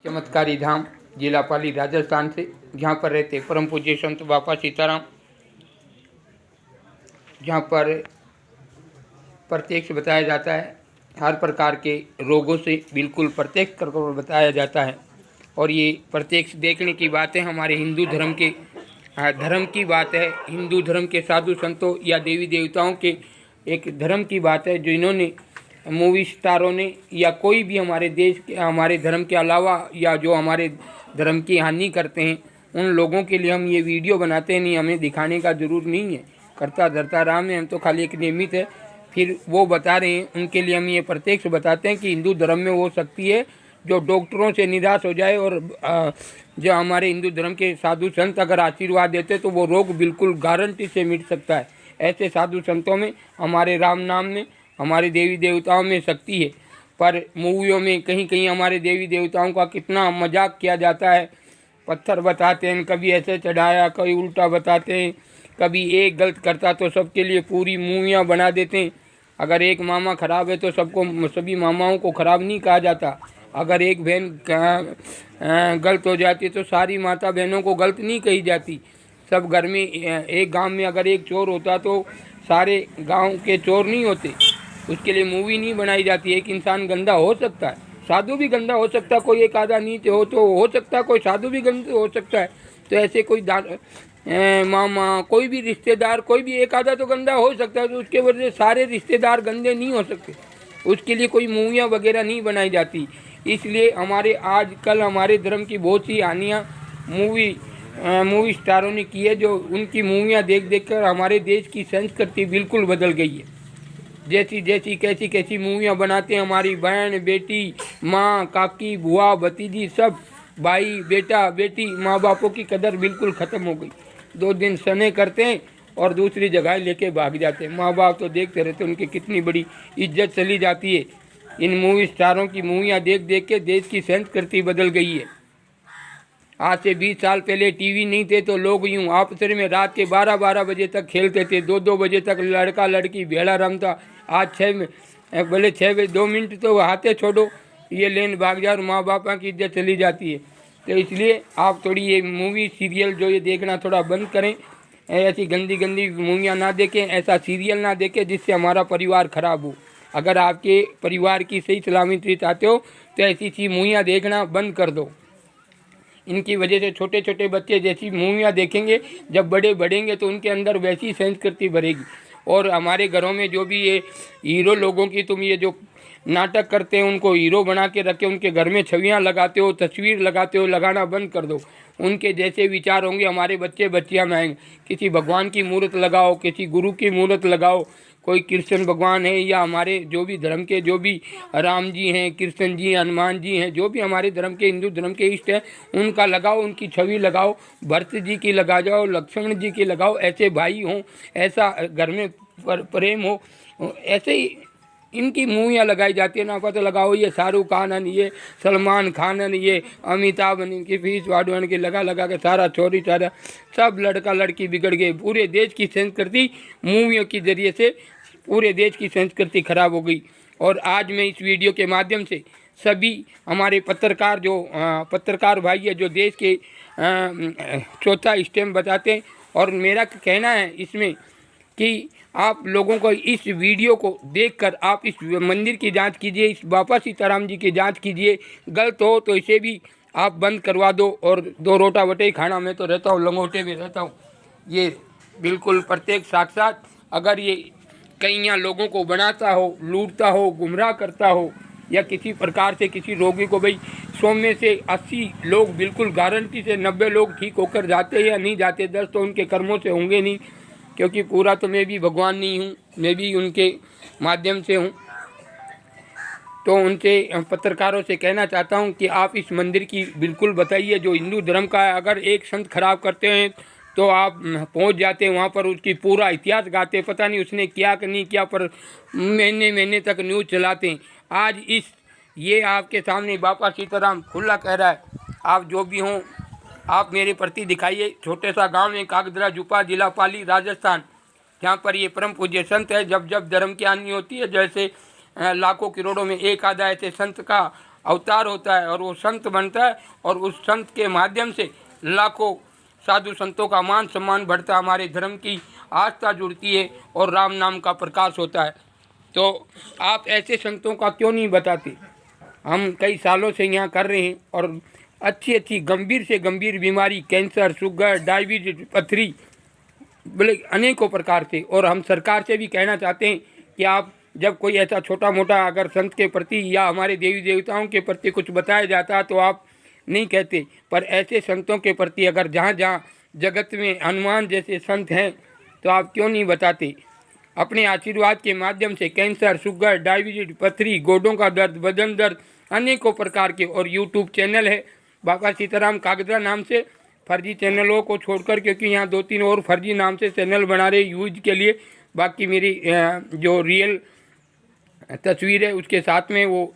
चमत्कारी धाम जिला पाली राजस्थान से, जहाँ पर रहते परम पूज्य संत बापा सीताराम, जहाँ पर प्रत्यक्ष बताया जाता है, हर प्रकार के रोगों से बिल्कुल प्रत्यक्ष कर बताया जाता है। और ये प्रत्यक्ष देखने की बात है हमारे हिंदू धर्म के धर्म की बात है, हिंदू धर्म के साधु संतों या देवी देवताओं के एक धर्म की बात है, जो इन्होंने मूवी स्टारों ने या कोई भी हमारे देश के हमारे धर्म के अलावा या जो हमारे धर्म की हानि करते हैं, उन लोगों के लिए हम ये वीडियो बनाते हैं। नहीं, हमें दिखाने का ज़रूर नहीं है, करता धरता राम है, हम तो खाली एक नियमित है। फिर वो बता रहे हैं, उनके लिए हम ये प्रत्यक्ष बताते हैं कि हिंदू धर्म में वो शक्ति है जो डॉक्टरों से निराश हो जाए, और जो हमारे हिंदू धर्म के साधु संत अगर आशीर्वाद देते तो वो रोग बिल्कुल गारंटी से मिट सकता है। ऐसे साधु संतों में, हमारे राम नाम में, हमारे देवी देवताओं में शक्ति है। पर मूवियों में कहीं कहीं हमारे देवी देवताओं का कितना मजाक किया जाता है, पत्थर बताते हैं, कभी ऐसे चढ़ाया, कभी उल्टा बताते हैं, कभी एक गलत करता तो सबके लिए पूरी मूवियाँ बना देते हैं। अगर एक मामा खराब है तो सबको सभी मामाओं को खराब नहीं कहा जाता। अगर एक बहन गलत हो जाती है तो सारी माता बहनों को गलत नहीं कही जाती। सब घर में, एक गांव में अगर एक चोर होता तो सारे गांव के चोर नहीं होते। उसके लिए मूवी नहीं बनाई जाती। एक इंसान गंदा हो सकता है, साधु भी गंदा हो सकता है, कोई एक आधा नीच हो तो हो सकता है, कोई साधु भी गंदा हो सकता है। तो ऐसे कोई मामा, कोई भी रिश्तेदार, कोई भी एक आधा तो गंदा हो सकता है, तो उसके वजह से सारे रिश्तेदार गंदे नहीं हो सकते। उसके लिए कोई मूवियाँ वगैरह नहीं बनाई जाती। इसलिए हमारे आजकल हमारे धर्म की बहुत सी हानियाँ मूवी स्टारों ने की है, जो उनकी मूवियाँ देख देख कर हमारे देश की संस्कृति बिल्कुल बदल गई है। जैसी जैसी कैसी कैसी मूवियाँ बनाते हैं, हमारी बहन बेटी, माँ काकी बुआ भतीजी, सब भाई बेटा बेटी, माँ बापों की कदर बिल्कुल ख़त्म हो गई। 2 दिन सने करते हैं और दूसरी जगह लेके भाग जाते हैं। माँ बाप तो देखते रहते हैं, उनकी कितनी बड़ी इज्जत चली जाती है। इन मूवी स्टारों की मूवियाँ देख देख के देश की संस्कृति बदल गई है। आज से 20 साल पहले टीवी नहीं थे तो लोग यूँ आपस में रात के 12-12 बजे तक खेलते थे, 2-2 बजे तक लड़का लड़की भेड़ा रमता। आज 2 मिनट तो हाथे छोड़ो, ये लेन भाग जाओ और माँ बाप की इज्जत चली जाती है। तो इसलिए आप थोड़ी ये मूवी सीरियल जो ये देखना थोड़ा बंद करें। ऐसी गंदी गंदी मूवियाँ ना देखें, ऐसा सीरियल ना देखें जिससे हमारा परिवार ख़राब हो। अगर आपके परिवार की सही सलामती चाहते हो तो ऐसी सी मूवियाँ देखना बंद कर दो। इनकी वजह से छोटे छोटे बच्चे जैसी मूवियाँ देखेंगे, जब बड़े बढ़ेंगे तो उनके अंदर वैसी संस्कृति भरेगी। और हमारे घरों में जो भी ये हीरो लोगों की तुम ये जो नाटक करते हैं, उनको हीरो बना के रखे, उनके घर में छवियाँ लगाते हो, तस्वीर लगाते हो, लगाना बंद कर दो। उनके जैसे विचार होंगे हमारे बच्चे बच्चियाँ में आएंगे। किसी भगवान की मूर्त लगाओ, किसी गुरु की मूर्त लगाओ, कोई कृष्ण भगवान है या हमारे जो भी धर्म के जो भी राम जी हैं, कृष्ण जी, हनुमान जी हैं, जो भी हमारे धर्म के हिंदू धर्म के इष्ट हैं, उनका लगाओ, उनकी छवि लगाओ। भरत जी की लगा जाओ, लक्ष्मण जी की लगाओ। ऐसे भाई हों, ऐसा घर में प्रेम हो, ऐसे ही इनकी मूवियाँ लगाई जाती है ना। पता लगाओ ये शाहरुख खान, ये सलमान खान, ये अमिताभ, इनकी फीस वाडवान के लगा लगा के सारा चोरी चारा सब लड़का लड़की बिगड़ गए। पूरे देश की संस्कृति मूवियों के जरिए से पूरे देश की संस्कृति खराब हो गई। और आज मैं इस वीडियो के माध्यम से सभी हमारे पत्रकार पत्रकार भाई है जो देश के चौथा स्टेम बताते हैं, और मेरा कहना है इसमें कि आप लोगों को इस वीडियो को देखकर आप इस मंदिर की जांच कीजिए, इस बापा सीताराम जी की जांच कीजिए। गलत हो तो इसे भी आप बंद करवा दो। और 2 रोटा वटे खाना, मैं तो रहता हूँ लंगोटे में रहता हूँ, ये बिल्कुल प्रत्येक साक्षात। अगर ये कहीं यहाँ लोगों को बनाता हो, लूटता हो, गुमराह करता हो, या किसी प्रकार से किसी रोगी को, भाई 100 में से 80 लोग बिल्कुल गारंटी से 90 लोग ठीक होकर जाते या नहीं जाते, 10 तो उनके कर्मों से होंगे नहीं, क्योंकि पूरा तो मैं भी भगवान नहीं हूँ, मैं भी उनके माध्यम से हूँ। तो उनसे पत्रकारों से कहना चाहता हूँ कि आप इस मंदिर की बिल्कुल बताइए, जो हिंदू धर्म का है। अगर एक संत खराब करते हैं तो आप पहुंच जाते हैं वहाँ पर, उसकी पूरा इतिहास गाते, पता नहीं उसने क्या कि नहीं किया, पर महीने महीने तक न्यूज़ चलाते हैं। आज ये आपके सामने बापा सीताराम खुला कह रहा है, आप जो भी हों आप मेरे प्रति दिखाइए। छोटे सा गांव है कागदरा जुपा, जिला पाली राजस्थान, जहाँ पर ये परम पूज्य संत है। जब जब धर्म की हानि होती है, जैसे लाखों करोड़ों में एक आधा ऐसे संत का अवतार होता है और वो संत बनता है और उस संत के माध्यम से लाखों साधु संतों का मान सम्मान बढ़ता है, हमारे धर्म की आस्था जुड़ती है और राम नाम का प्रकाश होता है। तो आप ऐसे संतों का क्यों नहीं बताते? हम कई सालों से यहाँ कर रहे हैं और अच्छी गंभीर से गंभीर बीमारी, कैंसर, शुगर, डायबिटीज, पथरी, बोले अनेकों प्रकार से। और हम सरकार से भी कहना चाहते हैं कि आप जब कोई ऐसा छोटा मोटा अगर संत के प्रति या हमारे देवी देवताओं के प्रति कुछ बताया जाता तो आप नहीं कहते, पर ऐसे संतों के प्रति अगर जहाँ जहाँ जगत में हनुमान जैसे संत हैं तो आप क्यों नहीं बताते? अपने आशीर्वाद के माध्यम से कैंसर, शुगर, डायबिटीज, पथरी, गोडों का दर्द, बदन दर्द, अनेकों प्रकार के। और यूट्यूब चैनल है बाबा सीताराम कागड़ा नाम से, फर्जी चैनलों को छोड़कर, क्योंकि यहाँ 2-3 और फर्जी नाम से चैनल बना रहे यूज के लिए। बाकी मेरी जो रियल तस्वीर है उसके साथ में वो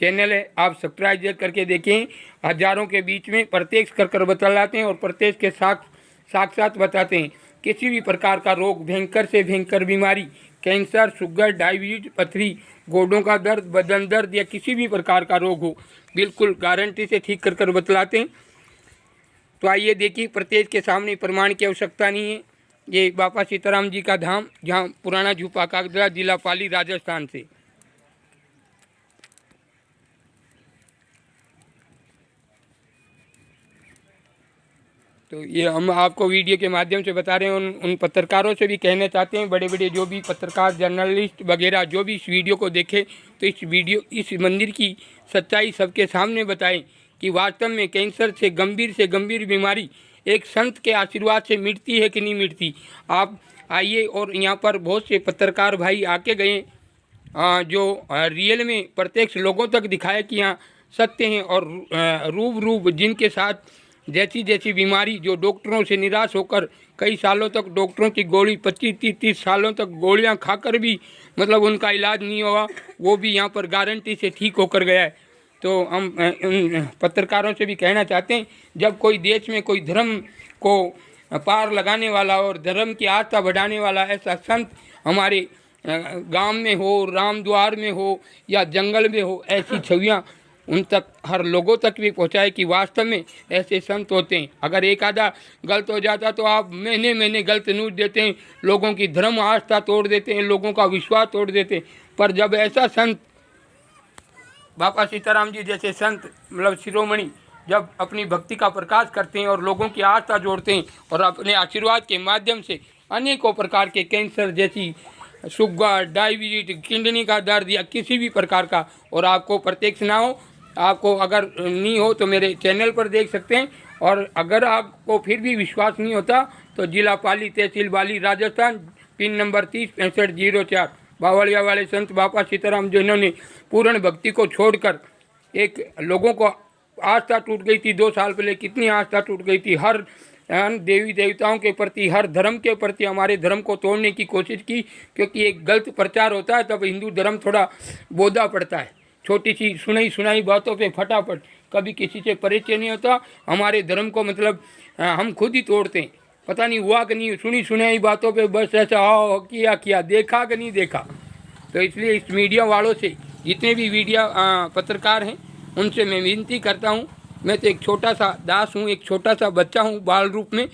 चैनल है, आप सब्सक्राइब करके देखें। हजारों के बीच में प्रत्यक्ष कर बतलाते हैं और प्रत्यक्ष के साथ बताते हैं। किसी भी प्रकार का रोग, भयंकर से भयंकर बीमारी, कैंसर, शुगर, डायबिटीज, पथरी, गोडों का दर्द, बदन दर्द या किसी भी प्रकार का रोग हो, बिल्कुल गारंटी से ठीक कर बतलाते हैं। तो आइए देखिए, प्रत्यक्ष के सामने प्रमाण की आवश्यकता नहीं है। ये बाबा सीताराम जी का धाम, जहाँ पुराना झूपा कागड़ा, जिला पाली, राजस्थान से। तो ये हम आपको वीडियो के माध्यम से बता रहे हैं। उन पत्रकारों से भी कहना चाहते हैं, बड़े बड़े जो भी पत्रकार, जर्नलिस्ट वगैरह जो भी इस वीडियो को देखें तो इस मंदिर की सच्चाई सबके सामने बताएं कि वास्तव में कैंसर से गंभीर बीमारी एक संत के आशीर्वाद से मिटती है कि नहीं मिटती। आप आइए, और यहाँ पर बहुत से पत्रकार भाई आके गए जो रियल में प्रत्यक्ष लोगों तक दिखाया कि यहाँ सत्य हैं और रूब जिनके साथ जैसी बीमारी जो डॉक्टरों से निराश होकर कई सालों तक डॉक्टरों की गोली 25-30 सालों तक गोलियां खाकर भी मतलब उनका इलाज नहीं हुआ, वो भी यहाँ पर गारंटी से ठीक होकर गया है। तो हम उन पत्रकारों से भी कहना चाहते हैं, जब कोई देश में कोई धर्म को पार लगाने वाला और धर्म की आस्था बढ़ाने वाला ऐसा संत हमारे गांव में हो, रामद्वार में हो या जंगल में हो, ऐसी छवियाँ उन तक, हर लोगों तक भी पहुंचाए कि वास्तव में ऐसे संत होते हैं। अगर एक आधा गलत हो जाता तो आप महीने गलत न्यूज़ देते हैं, लोगों की धर्म आस्था तोड़ देते हैं, लोगों का विश्वास तोड़ देते हैं। पर जब ऐसा संत बाबा सीताराम जी जैसे संत मतलब शिरोमणि जब अपनी भक्ति का प्रकाश करते हैं और लोगों की आस्था जोड़ते हैं और अपने आशीर्वाद के माध्यम से अनेकों प्रकार के कैंसर जैसी, शुगर, डायबिटीज, किडनी का दर्द या किसी भी प्रकार का, और आपको प्रत्यक्ष ना हो, आपको अगर नहीं हो तो मेरे चैनल पर देख सकते हैं। और अगर आपको फिर भी विश्वास नहीं होता तो जिला पाली, तहसील बाली, राजस्थान, पिन नंबर 306504, बावलिया वाले संत बाबा सीताराम जिन्होंने पूर्ण भक्ति को छोड़कर, एक लोगों को आस्था टूट गई थी 2 साल पहले, कितनी आस्था टूट गई थी हर देवी देवताओं के प्रति, हर धर्म के प्रति, हमारे धर्म को तोड़ने की कोशिश की। क्योंकि एक गलत प्रचार होता है तब हिंदू धर्म थोड़ा बोधा पड़ता है। छोटी सी सुनाई बातों पे फटाफट, कभी किसी से परिचय नहीं होता। हमारे धर्म को मतलब हम खुद ही तोड़ते हैं, पता नहीं हुआ कि नहीं, सुनाई बातों पे बस ऐसा आओ किया, देखा कि नहीं देखा। तो इसलिए इस मीडिया वालों से, जितने भी मीडिया पत्रकार हैं, उनसे मैं विनती करता हूँ। मैं तो एक छोटा सा दास हूँ, एक छोटा सा बच्चा हूँ बाल रूप में,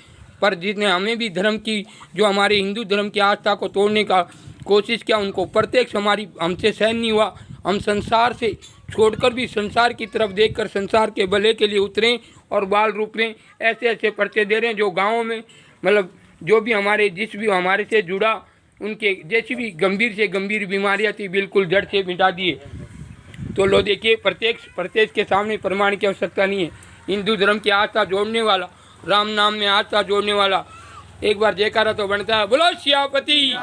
पर जिसने हमें भी धर्म की, जो हमारे हिंदू धर्म की आस्था को तोड़ने का कोशिश किया, उनको प्रत्यक्ष हमसे सहन नहीं हुआ। हम संसार से छोड़कर भी संसार की तरफ देखकर संसार के भले के लिए उतरें और बाल रूप में ऐसे पर्चे दे रहे हैं जो गाँवों में मतलब जो भी जिस भी हमारे से जुड़ा, उनके जैसी भी गंभीर से गंभीर बीमारियाँ थी बिल्कुल जड़ से मिटा दिए। तो लो देखिए, प्रत्यक्ष के सामने प्रमाण की आवश्यकता नहीं है। हिंदू धर्म की आस्था जोड़ने वाला, राम नाम में आस्था जोड़ने वाला, एक बार जयकारा तो बनता है। बोलो सियापति,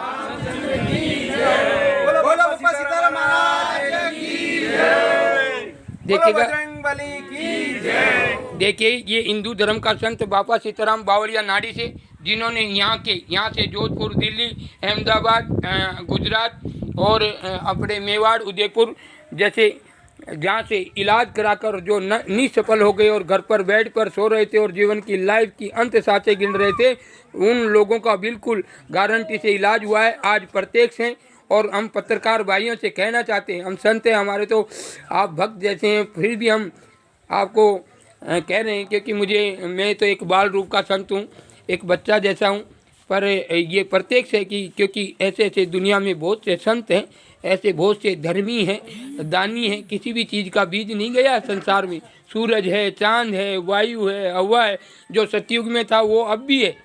देखिए ये हिंदू धर्म का संत बाबा सीताराम बावलिया नाड़ी से, जिन्होंने यहाँ से जोधपुर, दिल्ली, अहमदाबाद, गुजरात और अपने मेवाड़, उदयपुर जैसे जहाँ से इलाज कराकर जो निसफल हो गए और घर पर बेड पर सो रहे थे और जीवन की लाइफ की अंत सांसें गिन रहे थे, उन लोगों का बिल्कुल गारंटी से इलाज हुआ है। आज प्रत्यक्ष हैं और हम पत्रकार भाइयों से कहना चाहते हैं, हम संत हैं, हमारे तो आप भक्त जैसे हैं, फिर भी हम आपको कह रहे हैं क्योंकि मैं तो एक बाल रूप का संत हूँ, एक बच्चा जैसा हूँ। पर ये प्रत्यक्ष है कि क्योंकि ऐसे ऐसे दुनिया में बहुत से संत हैं, ऐसे बहुत से धर्मी हैं, दानी हैं, किसी भी चीज़ का बीज नहीं गया संसार में। सूरज है, चांद है, वायु है, हवा है, जो सतयुग में था वो अब भी है,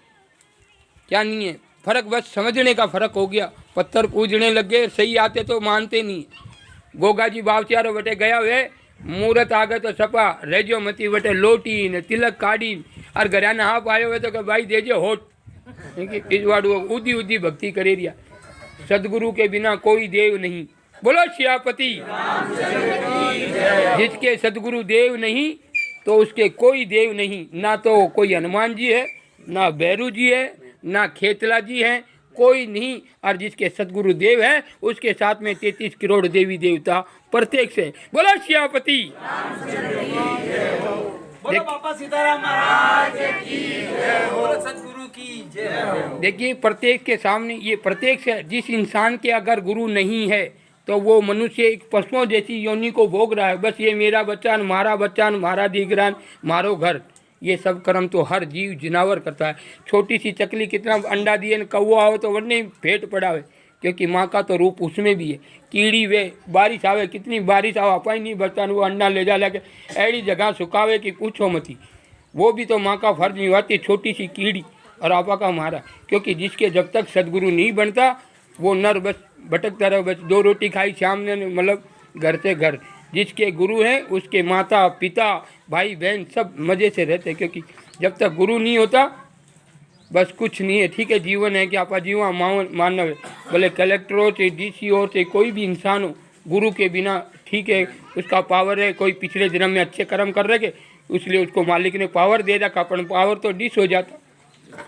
क्या नहीं है। फर्क बस समझने का फ़र्क हो गया। पत्थर पूजने लग गए, सही आते तो मानते नहीं। गोगा जी बावचारो बटे गया वे मुहूर्त आगे तो सपा रेजो मती बटे लोटी ने तिलक काढ़ी और घराने हाफ आयो हुए तो कि भाई देजो होठ पिछवाड़ू उदी उदी भक्ति करे रिया। सदगुरु के बिना कोई देव नहीं। बोलो श्यापति। जिसके सदगुरु देव नहीं तो उसके कोई देव नहीं। ना तो कोई हनुमान जी है, ना भैरू जी है, ना खेतला जी है, कोई नहीं। और जिसके सदगुरु देव है उसके साथ में 33 करोड़ देवी देवता प्रत्यक्ष है। बोलो श्यापति। बोलो बाबा सीताराम महाराज की जय हो, सदगुरु की जय हो। देखिए प्रत्यक्ष के सामने ये प्रत्यक्ष है। जिस इंसान के अगर गुरु नहीं है तो वो मनुष्य एक पशुओं जैसी योनि को भोग रहा है। बस ये मेरा बच्चा, मारा दीगरान, मारो घर, ये सब कर्म तो हर जीव जिनावर करता है। छोटी सी चकली कितना अंडा दिए न कौआ हो तो वरने फेट पड़ावे, क्योंकि माँ का तो रूप उसमें भी है। कीड़ी वे बारिश आवे, कितनी बारिश आवा पाई नहीं बच्चा वो अंडा ले जा के ऐसी जगह सुखावे कि पूछो मती। वो भी तो माँ का फर्ज निभाती, छोटी सी कीड़ी और आपा का मारा। क्योंकि जिसके जब तक सदगुरु नहीं बनता वो नर बस भटकता रहे, बस 2 रोटी खाई शाम ने, मतलब घर से घर। जिसके गुरु हैं उसके माता पिता भाई बहन सब मज़े से रहते, क्योंकि जब तक गुरु नहीं होता बस कुछ नहीं है। ठीक है, जीवन है कि आपा जीवा मानव है, भले कलेक्टर हो चाहे DC हो चाहे कोई भी इंसान हो, गुरु के बिना ठीक है उसका पावर है। कोई पिछले जन्म में अच्छे कर्म कर रखे इसलिए उसको मालिक ने पावर दे रखा, अपन पावर तो डिस हो जाता।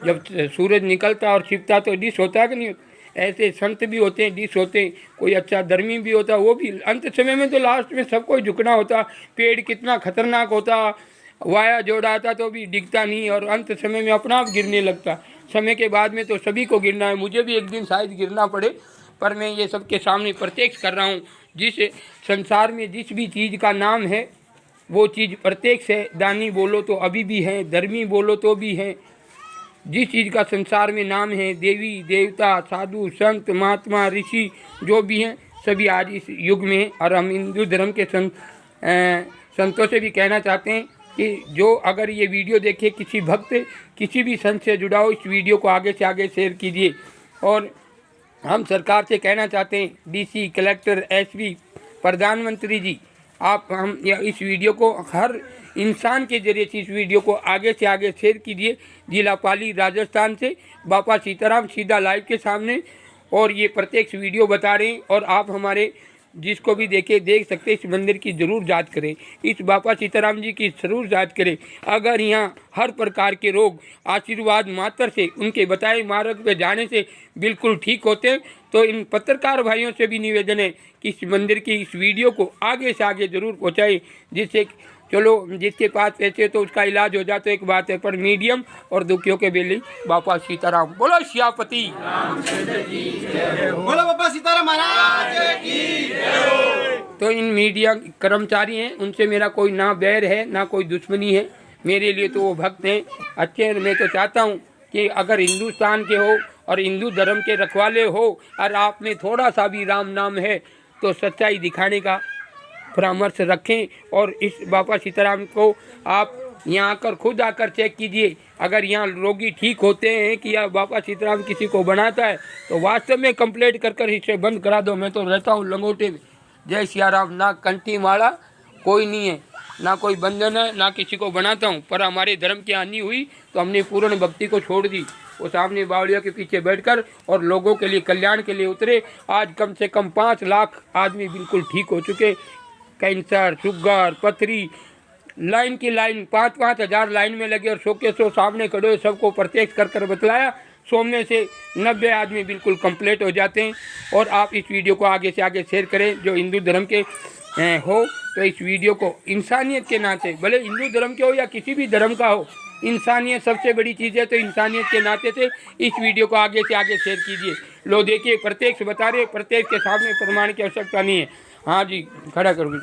जब सूरज निकलता और छिपता तो डिस होता है कि नहीं होता। ऐसे संत भी होते हैं, डिस होते हैं। कोई अच्छा धर्मी भी होता, वो भी अंत समय में तो लास्ट में सबको झुकना होता। पेड़ कितना खतरनाक होता, वाया जोड़ाता तो भी डिगता नहीं और अंत समय में अपना आप गिरने लगता। समय के बाद में तो सभी को गिरना है, मुझे भी एक दिन शायद गिरना पड़े, पर मैं ये सबके सामने प्रत्यक्ष कर रहा हूँ। जिस संसार में जिस भी चीज़ का नाम है वो चीज़ प्रत्यक्ष है। दानी बोलो तो अभी भी है, धर्मी बोलो तो भी है। जिस चीज़ का संसार में नाम है, देवी देवता साधु संत महात्मा ऋषि जो भी हैं सभी आज इस युग में हैं। और हम हिंदू धर्म के संतों से भी कहना चाहते हैं कि जो अगर ये वीडियो देखे किसी भक्त किसी भी संत से जुड़ा हो, इस वीडियो को आगे से आगे शेयर कीजिए। और हम सरकार से कहना चाहते हैं, DC कलेक्टर SP प्रधानमंत्री जी, हम इस वीडियो को हर इंसान के जरिए से इस वीडियो को आगे से आगे शेयर कीजिए। जिला पाली राजस्थान से बापा सीताराम सीधा लाइव के सामने और ये प्रत्यक्ष वीडियो बता रहे हैं। और आप हमारे जिसको भी देख सकते इस मंदिर की ज़रूर जांच करें, इस बापा सीताराम जी की ज़रूर जांच करें। अगर यहाँ हर प्रकार के रोग आशीर्वाद मात्र से उनके बताए मार्ग पे जाने से बिल्कुल ठीक होते हैं, तो इन पत्रकार भाइयों से भी निवेदन है कि इस मंदिर की इस वीडियो को आगे से आगे ज़रूर पहुँचाएं, जिससे चलो जिसके पास पैसे तो उसका इलाज हो जाए तो एक बात है, पर मीडियम और दुखियों के बेले बापा सीताराम। बोलो श्यापति। बोलो बाबा सीताराम महाराज की जय हो। तो इन मीडिया कर्मचारी हैं, उनसे मेरा कोई ना बैर है ना कोई दुश्मनी है। मेरे लिए तो वो भक्त हैं अच्छे। मैं तो चाहता हूँ कि अगर हिंदुस्तान के हो और हिंदू धर्म के रखवाले हो और आप में थोड़ा सा भी राम नाम है तो सच्चाई दिखाने का परामर्श रखें। और इस बापा सीताराम को आप यहाँ आकर खुद आकर चेक कीजिए। अगर यहाँ रोगी ठीक होते हैं कि या बापा सीताराम किसी को बनाता है तो वास्तव में कंप्लेंट कर इसे बंद करा दो। मैं तो रहता हूँ लंगोटे में। जय सिया राम। ना कंठी माला कोई नहीं है, ना कोई बंधन है, ना किसी को बनाता हूँ। पर हमारे धर्म की हानि हुई तो हमने पूर्ण भक्ति को छोड़ दी। वो सामने बावड़िया के पीछे बैठकर और लोगों के लिए कल्याण के लिए उतरे। आज कम से कम 5 लाख आदमी बिल्कुल ठीक हो चुके। कैंसर, शुगर, पथरी, लाइन की लाइन 5-5 हज़ार लाइन में लगे और 100 के 100 सामने खड़े हुए सबको प्रत्यक्ष कर बतलाया। 100 में से 90 आदमी बिल्कुल कंप्लीट हो जाते हैं। और आप इस वीडियो को आगे से आगे शेयर करें। जो हिंदू धर्म के हो तो इस वीडियो को इंसानियत के नाते, भले हिंदू धर्म के हो या किसी भी धर्म का हो, इंसानियत सबसे बड़ी चीज़ है, तो इंसानियत के नाते से इस वीडियो को आगे से आगे शेयर कीजिए। लो देखिए, प्रत्यक्ष बता रहे, प्रत्यक्ष के सामने प्रमाण की आवश्यकता नहीं है। हाँ जी, खड़ा करो।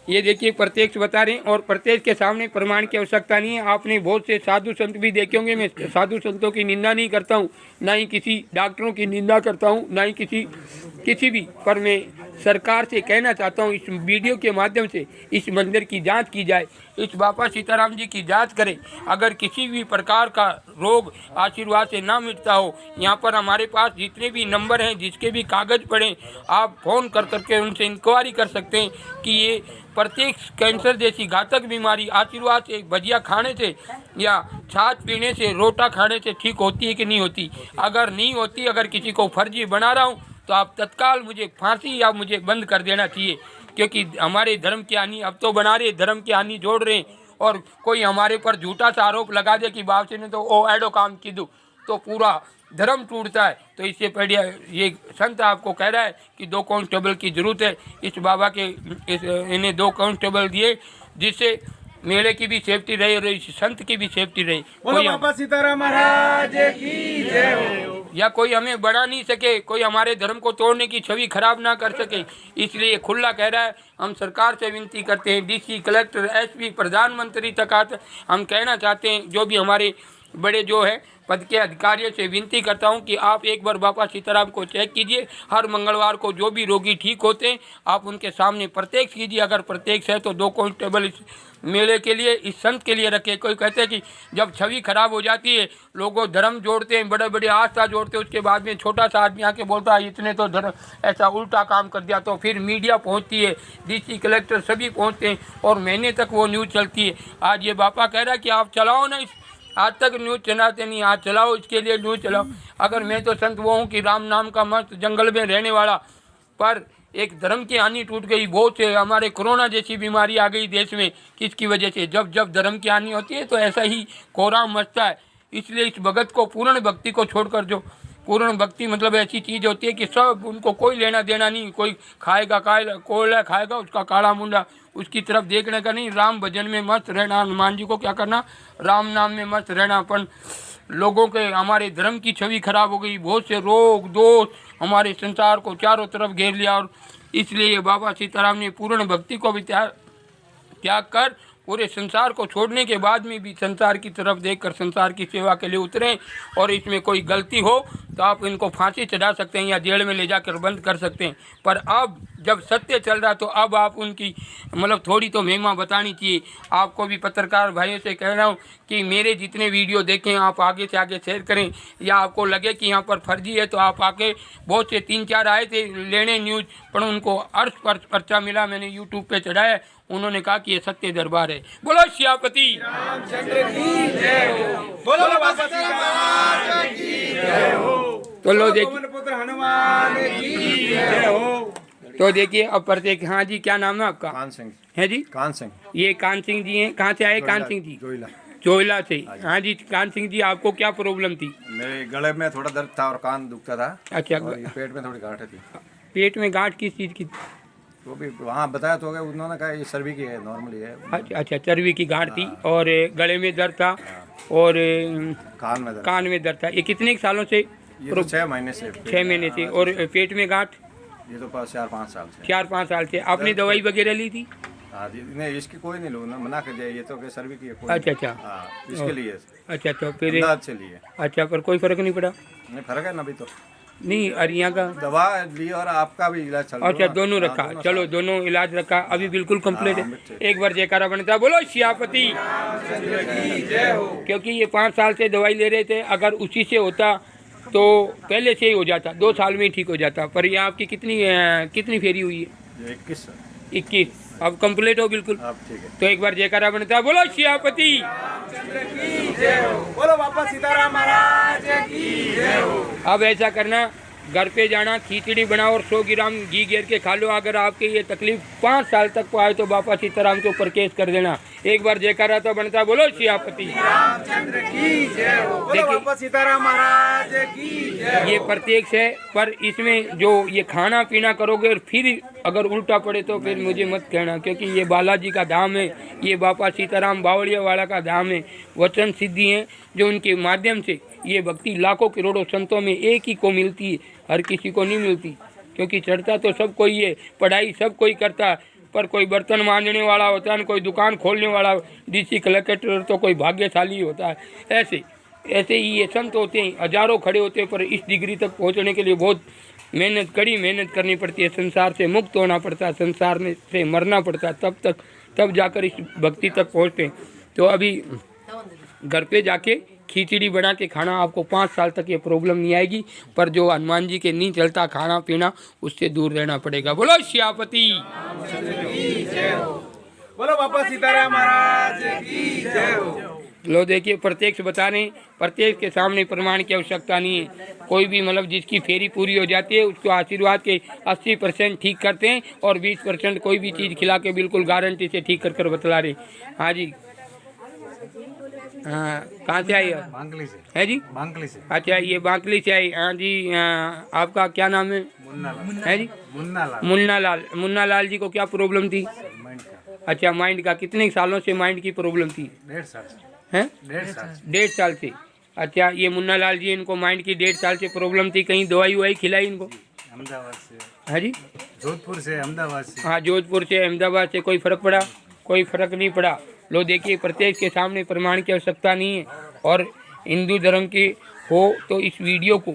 ये देखिए, प्रत्यक्ष बता रहे हैं और प्रत्यक्ष के सामने प्रमाण की आवश्यकता नहीं है। आपने बहुत से साधु संत भी देखे होंगे। मैं साधु संतों की निंदा नहीं करता हूँ, ना ही किसी डॉक्टरों की निंदा करता हूँ, ना ही किसी भी, पर मैं सरकार से कहना चाहता हूँ, इस वीडियो के माध्यम से इस मंदिर की जांच की जाए, इस बाबा सीताराम जी की जांच करें। अगर किसी भी प्रकार का रोग आशीर्वाद से ना मिटता हो, यहाँ पर हमारे पास जितने भी नंबर हैं, जिसके भी कागज़ पड़े, आप फ़ोन कर करके उनसे इंक्वायरी कर सकते हैं कि ये प्रत्यक्ष कैंसर जैसी घातक बीमारी आशीर्वाद से, भजिया खाने से या छाछ पीने से, रोटा खाने से ठीक होती है कि नहीं होती। अगर नहीं होती, अगर किसी को फर्जी बना रहा हूँ, तो आप तत्काल मुझे फांसी या मुझे बंद कर देना चाहिए, क्योंकि हमारे धर्म की हानि अब तो बना रहे, धर्म की हानि जोड़ रहे हैं। और कोई हमारे पर झूठा सा आरोप लगा दे कि बाप से ने तो ओ एडो काम कीधु, तो पूरा धर्म टूटता है। तो इससे पहले ये संत आपको कह रहा है कि 2 कांस्टेबल की ज़रूरत है। इस बाबा के इन्हें 2 कांस्टेबल दिए, जिससे मेले की भी सेफ्टी रहे और इस संत की भी सेफ्टी रहे। बोलो बाबा सीताराम महाराज की जय हो। या कोई हमें बढ़ा नहीं सके, कोई हमारे धर्म को तोड़ने की छवि खराब ना कर सके, इसलिए खुला कह रहा है। हम सरकार से विनती करते हैं, डीसी, कलेक्टर, एसपी, प्रधानमंत्री तक हम कहना चाहते हैं, जो भी हमारे बड़े जो है पद के अधिकारियों से विनती करता हूं कि आप एक बार बाबा सीताराम को चेक कीजिए। हर मंगलवार को जो भी रोगी ठीक होते हैं, आप उनके सामने प्रत्यक्ष कीजिए। अगर प्रत्यक्ष है तो 2 कांस्टेबल इस मेले के लिए, इस संत के लिए रखे। कोई कहते हैं कि जब छवि खराब हो जाती है, लोगों धर्म जोड़ते हैं, बड़े बड़े आस्था जोड़ते हैं, उसके बाद में छोटा सा आदमी आके बोलता है इतने तो धर्म ऐसा उल्टा काम कर दिया, तो फिर मीडिया पहुंचती है, डीसी, कलेक्टर सभी पहुंचते हैं और महीने तक वो न्यूज़ चलती है। आज ये बाबा कह रहा है कि आप चलाओ ना, आज तक न्यूज़ चलाते नहीं, आज चलाओ, इसके लिए न्यूज़ चलाओ। अगर मैं तो संत वो हूँ कि राम नाम का मस्त जंगल में रहने वाला, पर एक धर्म की हानि टूट गई। बहुत से हमारे कोरोना जैसी बीमारी आ गई देश में, किसकी वजह से? जब जब धर्म की हानि होती है तो ऐसा ही कोहराम मचता है। इसलिए इस भगत को, पूर्ण भक्ति को छोड़कर, जो पूर्ण भक्ति मतलब ऐसी चीज़ होती है कि सब, उनको कोई लेना देना नहीं, कोई खाएगा कोयला खाएगा, उसका काला मुंडा, उसकी तरफ देखने का नहीं। राम भजन में मस्त रहना, हनुमान जी को क्या करना, राम नाम में मस्त रहना। अपन लोगों के, हमारे धर्म की छवि खराब हो गई, बहुत से रोग दोष हमारे संसार को चारों तरफ घेर लिया। और इसलिए बाबा सीताराम ने पूर्ण भक्ति को भी त्याग कर पूरे संसार को छोड़ने के बाद में भी संसार की तरफ देखकर संसार की सेवा के लिए उतरे। और इसमें कोई गलती हो तो आप इनको फांसी चढ़ा सकते हैं या जेल में ले जाकर बंद कर सकते हैं। पर अब जब सत्य चल रहा तो अब आप उनकी मतलब थोड़ी तो महिमा बतानी चाहिए। आपको भी पत्रकार भाइयों से कह रहा हूँ कि मेरे जितने वीडियो देखें आप आगे से आगे शेयर करें, या आपको लगे कि यहाँ पर फर्जी है तो आप आके, बहुत से 3-4 आए थे लेने न्यूज़, पर उनको अर्थ पर पर्चा मिला, मैंने यूट्यूब पे चढ़ाया, उन्होंने कहा कि ये सत्य दरबार है। बोलो श्यापति रामचंद्र की जय हो। बोलो बाबा सीताराम की जय हो। तो लो देखिए, पवन पुत्र हनुमान की जय हो। तो देखिए अब प्रत्येक, हाँ जी क्या नाम है आपका? कान सिंह। है जी? कान सिंह। ये कान सिंह जी हैं, कहाँ से आए कान सिंह जी? जोइला। चोइला से। हाँ जी कान सिंह जी, आपको क्या प्रॉब्लम थी? मेरे गले में थोड़ा दर्द था और कान दुखता था। अच्छा, और ये पेट में थोड़ी गांठ थी। पेट में गांठ किस चीज़ की? वो भी वहाँ बताया तो गया, उन्होंने कहा ये सर्वी की है, नॉर्मली है। अच्छा, चर्बी की गांठ थी और गले में दर्द था और कान में दर्द था। ये कितने सालों से? ये तो 6 महीने से। 6 महीने से। और पेट में गांठ? ये तो 4-5 साल से। 4-5 साल से। आपने दवाई वगैरह ली थी? हाँ जी, नहीं इसकी कोई नहीं लो ना, मना कर दिया, ये तो क्या सर्वी की है कोई। अच्छा। हाँ, इसके लिए। अच्छा, तो फिर अच्छे लिए। अच्छा, पर कोई फर्क नहीं पड़ा? नहीं फर्क है ना अभी तो। नहीं, अरिया का दवा ली और आपका भी इलाज चल रहा है। अच्छा, दोनों रखा। चलो, दोनों इलाज रखा, अभी बिल्कुल कंप्लीट है। एक बार जयकारा बनता है, बोलो श्यापति। क्योंकि ये 5 साल से दवाई ले रहे थे, अगर उसी से होता तो पहले से ही हो जाता, 2 साल में ही ठीक हो जाता। पर ये आपकी कितनी फेरी हुई है? 21। अब कंप्लीट हो बिल्कुल। अब ठीक है। तो एक बार जयकारा बनता है, बोलो श्यापति। बोलो बाबा सीताराम महाराज की जय हो। अब ऐसा करना, घर पे जाना, खिचड़ी बनाओ और 100 ग्राम घी घेर के खा लो। अगर आपके ये तकलीफ 5 साल तक पाए तो बाबा सीताराम के ऊपर केस कर देना। एक बार जयकारा तो बनता, बोलो सियापति। रामचंद्र की जय हो। बोलो देखिए, बाबा सीताराम महाराज की जय हो। ये प्रत्यक्ष है, पर इसमें जो ये खाना पीना करोगे और फिर अगर उल्टा पड़े तो फिर मुझे मत कहना, क्योंकि ये बालाजी का धाम है, ये बाबा सीताराम बावड़िया वाला का धाम है। वचन सिद्धि है जो उनके माध्यम से ये भक्ति लाखों करोड़ों संतों में एक ही को मिलती है, हर किसी को नहीं मिलती। क्योंकि चढ़ता तो सब कोई है, पढ़ाई सब कोई करता, पर कोई बर्तन मांजने वाला होता है, कोई दुकान खोलने वाला, डीसी कलेक्टर तो कोई भाग्यशाली होता है। ऐसे ही ये संत होते हैं, हजारों खड़े होते हैं, पर इस डिग्री तक पहुंचने के लिए बहुत कड़ी मेहनत करनी पड़ती है। संसार से मुक्त होना पड़ता है, संसार से मरना पड़ता है, तब जाकर इस भक्ति तक पहुंचते हैं। तो अभी घर पे जाके खिचड़ी बना के खाना, आपको 5 साल तक ये प्रॉब्लम नहीं आएगी। पर जो हनुमान जी के नहीं चलता खाना पीना, उससे दूर रहना पड़ेगा। बोलो सियापति। बोलो बाबा सीताराम महाराज की जय हो। लो देखिए, प्रत्यक्ष बता रहे हैं, प्रत्यक्ष के सामने प्रमाण की आवश्यकता नहीं है। कोई भी मतलब जिसकी फेरी पूरी हो जाती है उसको आशीर्वाद के 80% ठीक करते हैं, और 20% कोई भी चीज़ खिला के बिल्कुल गारंटी से ठीक कर बतला रहे। हाँ जी, हाँ, कहाँ से आई बांकली से। है जी? बांकली से। अच्छा, ये बांकली से आई। हाँ जी, आपका क्या नाम है? मुन्ना लाल। है जी? मुन्ना लाल। मुन्ना लाल जी को क्या प्रॉब्लम थी? माइंड का। अच्छा, माइंड का। कितने सालों से माइंड की प्रॉब्लम थी? 1.5 साल से। हैं? 1.5 साल से। 1.5 साल से। अच्छा, ये मुन्ना लाल जी, इनको माइंड की 1.5 साल से प्रॉब्लम थी। कहीं दवाई ववाई खिलाई इनको? अहमदाबाद से। हाँ जी? जोधपुर से, अहमदाबाद से। हाँ, जोधपुर से, अहमदाबाद से। कोई फर्क पड़ा? कोई फर्क नहीं पड़ा। लो देखिए, प्रत्यक्ष के सामने प्रमाण की आवश्यकता नहीं है। और हिंदू धर्म के हो तो इस वीडियो को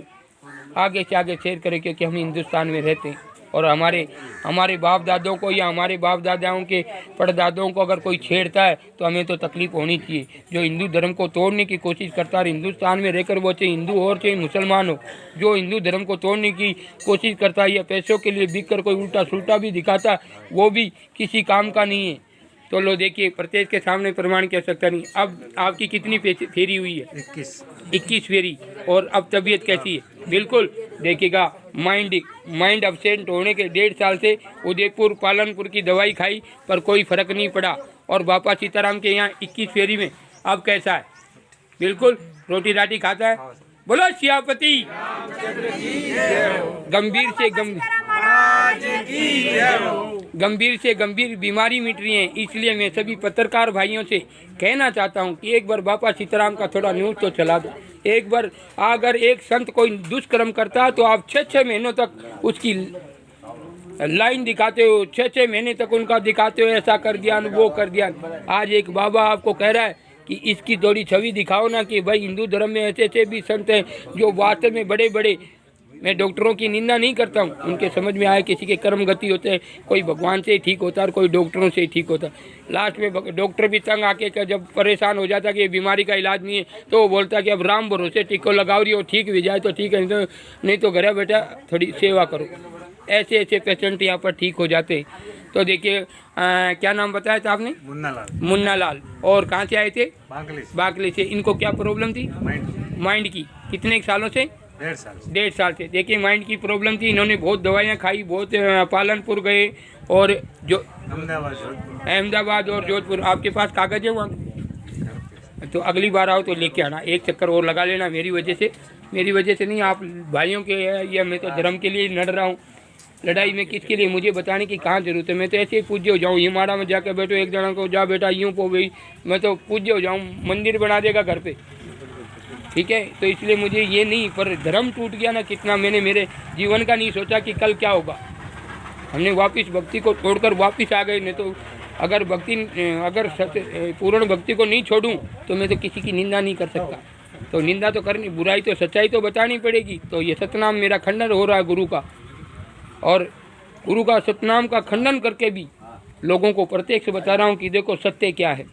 आगे से आगे शेयर करें, क्योंकि हम हिंदुस्तान में रहते हैं, और हमारे बाप दादों को या हमारे बाप दादाओं के परदादों को अगर कोई छेड़ता है तो हमें तो तकलीफ होनी चाहिए। जो हिंदू धर्म को तोड़ने की कोशिश करता है हिंदुस्तान में रहकर, वो चाहे हिंदू हो चाहे मुसलमान हो, जो हिंदू धर्म को तोड़ने की कोशिश करता है या पैसों के लिए बिक कर कोई उल्टा सुल्टा भी दिखाता, वो भी किसी काम का नहीं है। तो लो देखिए, प्रत्यक्ष के सामने प्रमाण की आवश्यकता नहीं। अब आपकी कितनी फेरी हुई है? 21 फेरी। और अब तबीयत कैसी है? बिल्कुल देखिएगा, माइंड अपसेंट होने के 1.5 साल से उदयपुर पालनपुर की दवाई खाई, पर कोई फर्क नहीं पड़ा। और बाबा सीताराम के यहाँ 21 फेरी में अब कैसा है? बिल्कुल रोटी राटी खाता है। बोलो सियापति। गंभीर से गंभीर बीमारी मिट रही है। इसलिए मैं सभी पत्रकार भाइयों से कहना चाहता हूं कि एक बार बाबा सीताराम का थोड़ा न्यूज़ तो चला दो। एक बार अगर एक संत कोई दुष्कर्म करता है तो आप 6 महीनों तक उसकी लाइन दिखाते हो, 6 महीने तक उनका दिखाते हो, ऐसा कर दिया वो कर दिया। आज एक बाबा आपको कह रहा है कि इसकी थोड़ी छवि दिखाओ ना, कि भाई हिंदू धर्म में ऐसे भी संत हैं जो वास्तव में बड़े बड़े, मैं डॉक्टरों की निंदा नहीं करता हूँ, उनके समझ में आए किसी के कर्म गति होते हैं, कोई भगवान से ही ठीक होता है और कोई डॉक्टरों से ही ठीक होता है। लास्ट में डॉक्टर भी तंग आके जब परेशान हो जाता कि ये बीमारी का इलाज नहीं है, तो वो बोलता कि अब राम भरोसे टीको लगाओ रही हो, ठीक भी जाए तो ठीक है, नहीं तो घर बैठा थोड़ी सेवा करो। ऐसे पेशेंट यहाँ पर ठीक हो जाते हैं। तो देखिए, क्या नाम बताया था आपने? मुन्ना लाल। और कहाँ से आए थे? बाकली से। इनको क्या प्रॉब्लम थी? माइंड की। कितने सालों से? 1.5 साल से। देखिए, माइंड की प्रॉब्लम थी, इन्होंने बहुत दवाइयाँ खाई, बहुत पालनपुर गए और जो अहमदाबाद और जोधपुर। आपके पास कागज है वहाँ? तो अगली बार आओ तो लेके आना, एक चक्कर और लगा लेना। मेरी वजह से नहीं, आप भाइयों के, या मैं तो धर्म के लिए लड़ रहा हूँ। लड़ाई में किसके लिए, मुझे बताने की कहाँ जरूरत है। मैं तो ऐसे ही पूज्य हो जाऊँ, हिमाड़ा में जाकर बैठो, एक जना को जा बेटा यूँ पो गई, मैं तो पूज्य हो जाऊँ, मंदिर बना देगा घर पे, ठीक है। तो इसलिए मुझे ये नहीं, पर धर्म टूट गया ना कितना। मैंने मेरे जीवन का नहीं सोचा कि कल क्या होगा। हमने वापस भक्ति को छोड़कर वापस आ गए। नहीं तो अगर पूर्ण भक्ति को नहीं छोड़ूं तो मैं तो किसी की निंदा नहीं कर सकता। तो निंदा तो करनी, बुराई तो सच्चाई तो बतानी पड़ेगी। तो ये सतनाम मेरा खंडन हो रहा है गुरु का, और गुरु का सतनाम का खंडन करके भी लोगों को प्रत्यक्ष बता रहा हूँ कि देखो सत्य क्या है।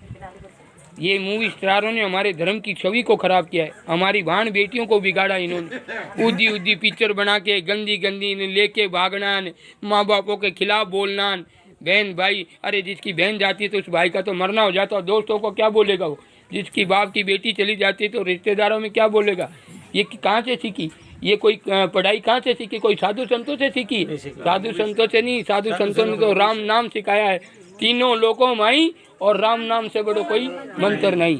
ये मूवी स्टारों ने हमारे धर्म की छवि को खराब किया है, हमारी बहन बेटियों को बिगाड़ा इन्होंने। उदी पिक्चर बना के गंदी लेके भागना, माँ बापों के खिलाफ बोलना, बहन भाई, अरे जिसकी बहन जाती है तो उस भाई का तो मरना हो जाता है, दोस्तों को क्या बोलेगा वो। जिसकी बाप की बेटी चली जाती है तो रिश्तेदारों में क्या बोलेगा। ये कहाँ से सीखी, ये कोई पढ़ाई कहाँ से सीखी? कोई साधु संतों से सीखी? साधु संतों से नहीं, साधु संतों ने तो राम नाम सिखाया है, तीनों लोकों माई और राम नाम से बड़ो कोई मंत्र नहीं।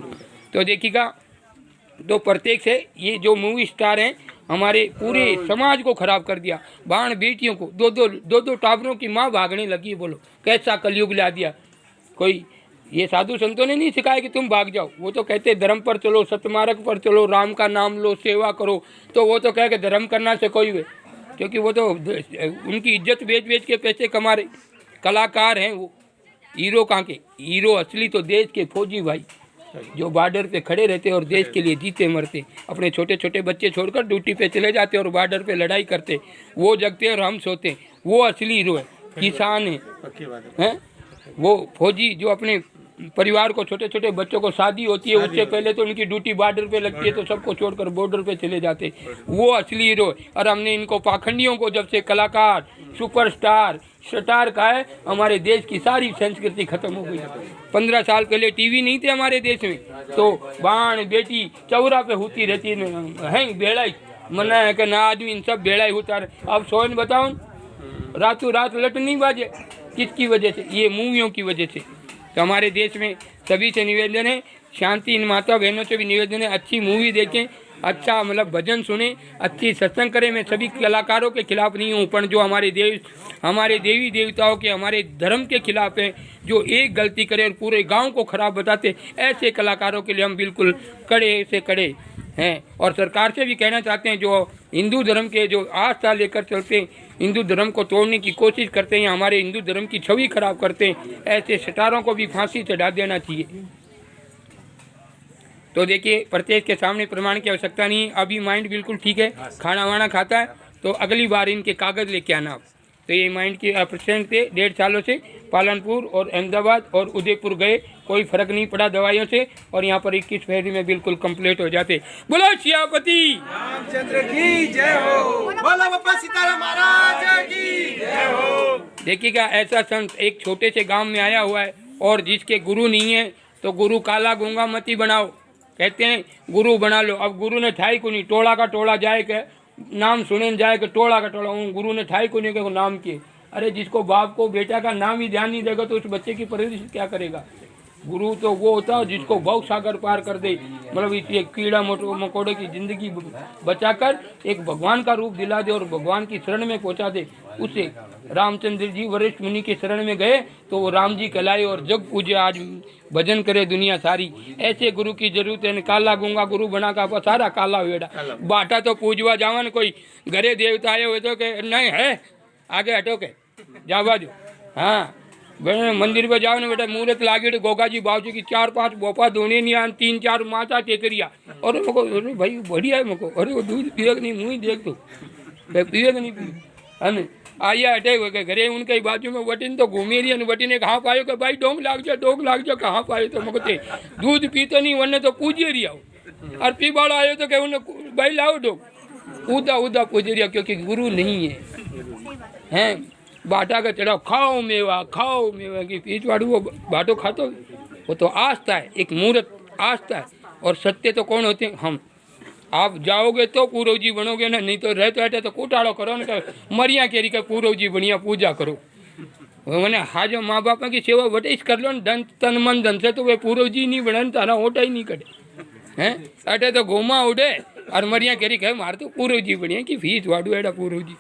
तो देखिएगा, तो प्रत्येक से ये जो मूवी स्टार हैं हमारे पूरे समाज को खराब कर दिया। बाण बेटियों को दो टाबरों की माँ भागने लगी, बोलो कैसा कलयुग ला दिया। कोई ये साधु संतों ने नहीं सिखाया कि तुम भाग जाओ, वो तो कहते धर्म पर चलो, सतमार्ग पर चलो, राम का नाम लो, सेवा करो। तो वो तो कह के धर्म करना से कोई हुए, क्योंकि वो तो उनकी इज्जत बेच के पैसे कमा रहे। कलाकार हैं वो, हीरो कहाँ के? हीरो असली तो देश के फौजी भाई जो बॉर्डर पे खड़े रहते और देश के लिए जीते मरते, अपने छोटे छोटे बच्चे छोड़कर ड्यूटी पे चले जाते और बॉर्डर पे लड़ाई करते, वो जगते और हम सोते, वो असली हीरो है। किसान है वो फौजी जो अपने परिवार को, छोटे छोटे बच्चों को शादी होती है उससे पहले तो उनकी ड्यूटी बॉर्डर पे लगती है, तो सबको छोड़कर बॉर्डर पे चले जाते, वो असली हीरो है। और हमने इनको पाखंडियों को जब से कलाकार, सुपरस्टार, स्टार का है, हमारे देश की सारी संस्कृति खत्म हो गई। 15 साल पहले टीवी नहीं थे हमारे देश में, तो बाण बेटी चौरा पे होती रहती है, बेड़ाई मना है कि ना आदमी इन सब बेड़ाई होता रहे। अब सोन बताओ, रातों रात लट नहीं बाजे, किसकी वजह से? ये मूवियों की वजह से। तो हमारे देश में सभी से निवेदन है, शांति, इन माता बहनों से भी निवेदन है, अच्छी मूवी देखें, अच्छा मतलब भजन सुने, अच्छी सत्संग करें। मैं सभी कलाकारों के खिलाफ नहीं हूँ, पर जो हमारे देवी देवताओं के, हमारे धर्म के खिलाफ हैं, जो एक गलती करे और पूरे गांव को खराब बताते, ऐसे कलाकारों के लिए हम बिल्कुल कड़े से कड़े हैं। और सरकार से भी कहना चाहते हैं, जो हिंदू धर्म के जो आस्था लेकर चलते हैं, हिंदू धर्म को तोड़ने की कोशिश करते हैं, हमारे हिंदू धर्म की छवि खराब करते हैं, ऐसे स्टारों को भी फांसी चढ़ा देना चाहिए। तो देखिए, प्रत्येक के सामने प्रमाण की आवश्यकता नहीं है। अभी माइंड बिल्कुल ठीक है, खाना वाना खाता है, तो अगली बार इनके कागज़ लेके आना आप। तो ये माइंड के पेशेंट थे 1.5 सालों से, पालनपुर और अहमदाबाद और उदयपुर गए, कोई फर्क नहीं पड़ा दवाइयों से, और यहाँ पर 21 फरवरी में बिल्कुल कंप्लीट हो जाते। बोलो सियापति रामचंद्र की जय हो, बोलो बाबा सीताराम महाराज की जय हो। देखिएगा, ऐसा संत एक छोटे से गांव में आया हुआ है, और जिसके गुरु नहीं है तो गुरु काला गूंगा मती बनाओ, कहते हैं गुरु बना लो। अब गुरु ने ठाई को नहीं, टोला का टोला जाए के नाम सुने जाए कि टोला का टोला, गुरु ने ठाई को नहीं के नाम किए। अरे जिसको बाप को बेटा का नाम ही ध्यान नहीं देगा तो उस बच्चे की परवरिश क्या करेगा? गुरु तो वो होता है जिसको भव सागर पार कर दे, मतलब एक कीड़ा मकोड़े की जिंदगी बचाकर एक भगवान का रूप दिला दे और भगवान की शरण में पहुंचा दे। उसे रामचंद्र जी वरिष्ठ मुनि के शरण में गए तो वो राम जी कहलाए और जग पूजे, आज भजन करे दुनिया सारी। ऐसे गुरु की जरूरत है। काला गूंगा गुरु बना का सारा काला वेड़ा बाटा तो पूजवा जावन, कोई घरे देवता आए हुए तो के नहीं है, आगे हटो के जावा जो। हाँ, मंदिर पे जाओ ना बेटा, मुहूर्त लागे गोगा जी बाबू की 4-5 बोपा धोने नहीं आन, 3-4 माता टेकरिया, और मको अरे भाई बढ़िया है मको, अरे वो दूध पिएग नहीं, मुँह ही देख तो पिएग नहीं पी है आइया हटे के घरे उनके बाजू में वटीन तो घूमी रही, वटीने कहाँ पायो कि भाई डोंग लाग जाओ कहाँ पायो, तो मको ते दूध पीते नहीं वरने तो पूजे रही आओ, और पी बाड़ो आयो तो कहे उन्हें भाई लाओ डोंग, उदा पूजे रही, क्योंकि गुरु नहीं है। हैं बाटा का चढ़ाओ, खाओ मेवा की पीछ वाड़ू, वो बाटो खातो, वो तो आस्था है, एक मूर्त आस्था है। और सत्य तो कौन होते हैं? हम। आप जाओगे तो पूरव जी बनोगे ना, नहीं तो रहते रहते तो कोटाड़ो करो ना, मरिया केरी का पूरव जी बनिया पूजा करो। मैंने हाजो माँ बाप की सेवा वटेश कर लो न तन मन धन से, तो वे पूरव जी नहीं बने तारा ओटा ही नहीं कटे हैं। अटे तो घोमा उड़े और मरिया केरी कहे मार तो पूरव जी बनिया की फीस वाड़ू एडा पूरव जी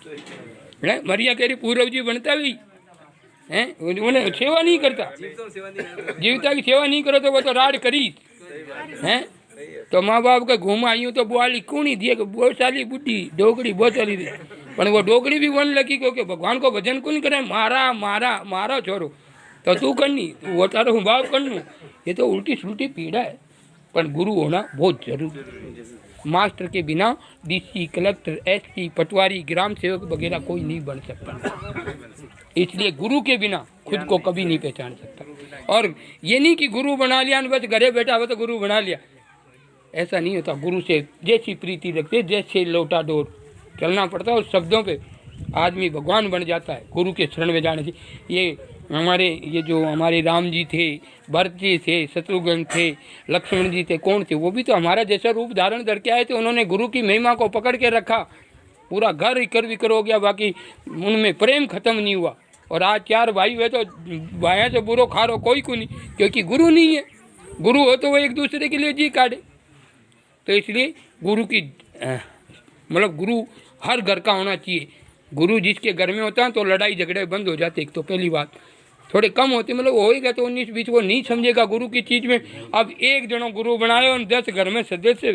है, मरिया केरी पूरव जी बनता भी हैं, उन्हें सेवा नहीं करता, जीविता की सेवा नहीं करो तो वो तो राड करी हैं। तो माँ बाप के घूम आई तो बुआली कूणी दिए कि बहुत साली बुढ़ी डोगड़ी बहुत साली थी, पर वो डोगड़ी भी वन लगी क्योंकि भगवान को भजन कौन करे, मारा मारा मारा छोरो तो तू करनी, तू वो तारो हूँ बाप करनू, ये तो उल्टी सुलटी पीड़ा है। पर गुरु होना बहुत जरूरी। मास्टर के बिना डीसी, कलेक्टर, एसपी, पटवारी, ग्राम सेवक वगैरह कोई नहीं बन सकता। इसलिए गुरु के बिना खुद को कभी नहीं पहचान सकता। और ये नहीं कि गुरु बना लिया बस घरे बैठा हुआ तो गुरु बना लिया, ऐसा नहीं होता। गुरु से जैसी प्रीति रखते, जैसे लोटा डोर चलना पड़ता है, उस शब्दों पे आदमी भगवान बन जाता है। गुरु के शरण में जाने से ये जो हमारे राम जी थे, भरत जी थे, शत्रुघ्न थे, लक्ष्मण जी थे, कौन थे? वो भी तो हमारा जैसा रूप धारण करके आए थे। उन्होंने गुरु की महिमा को पकड़ के रखा, पूरा घर इकर विकर हो गया, बाकी उनमें प्रेम खत्म नहीं हुआ। और आज 4 भाई हुए तो भाइयों से बुरो खारो कोई को नहीं, क्योंकि गुरु नहीं है। गुरु हो तो वो एक दूसरे के लिए जी काटे। तो इसलिए गुरु की मतलब गुरु हर घर का होना चाहिए। गुरु जिसके घर में होता है तो लड़ाई झगड़े बंद हो जाते। एक तो पहली बात थोड़े कम होते, मतलब होएगा तो 19 बीच वो नहीं समझेगा गुरु की चीज़ में। अब एक जनों गुरु बनाए और 10 घर में सदस्य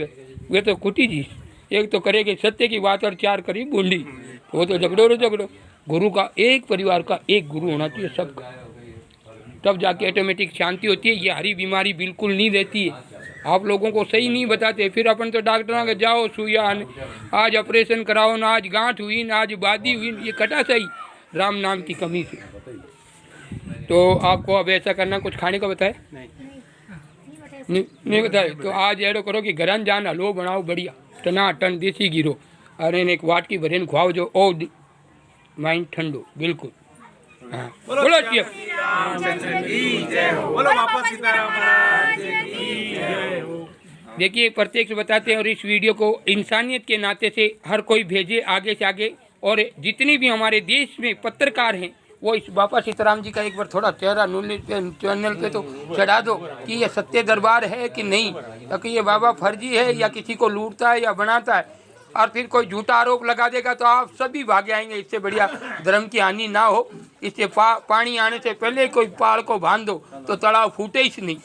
वे तो कुटी जी। एक तो करेगी सत्य की बात और 4 करी बूंदी, वो तो झगड़ो। गुरु का एक परिवार का एक गुरु होना चाहिए सबका, तब जाके ऑटोमेटिक शांति होती है। ये हरी बीमारी बिल्कुल नहीं रहती है। आप लोगों को सही नहीं बताते, फिर अपन तो डॉक्टर के जाओ सुइया, आज ऑपरेशन कराओ ना, आज गांठ हुई ना, आज बादी हुई, ये कटा सही राम नाम की कमी से। तो आपको अब ऐसा करना, कुछ खाने का बताए नहीं बताए तो आज ऐडो करो कि घरन जान हलवो बनाओ बढ़िया टना टन देसी गिरो और एक वाटकी भरे खुआओ जो ओ माइंड ठंडो बिल्कुल। हाँ बोलो जी। बोलो बाबा सीताराम महाराज की जय हो। देखिए प्रत्यक्ष बताते हैं और इस वीडियो को इंसानियत के नाते से हर कोई भेजे आगे से आगे। और जितने भी हमारे देश में पत्रकार हैं वो इस बाबा सीताराम जी का एक बार थोड़ा चेहरा चैनल पे तो चढ़ा दो कि ये सत्य दरबार है कि नहीं, ताकि ये बाबा फर्जी है या किसी को लूटता है या बनाता है। और फिर कोई झूठा आरोप लगा देगा तो आप सभी भागे आएंगे। इससे बढ़िया धर्म की हानि ना हो। इससे पानी आने से पहले कोई पहाड़ को बांध दो तो तालाब फूटे ही नहीं।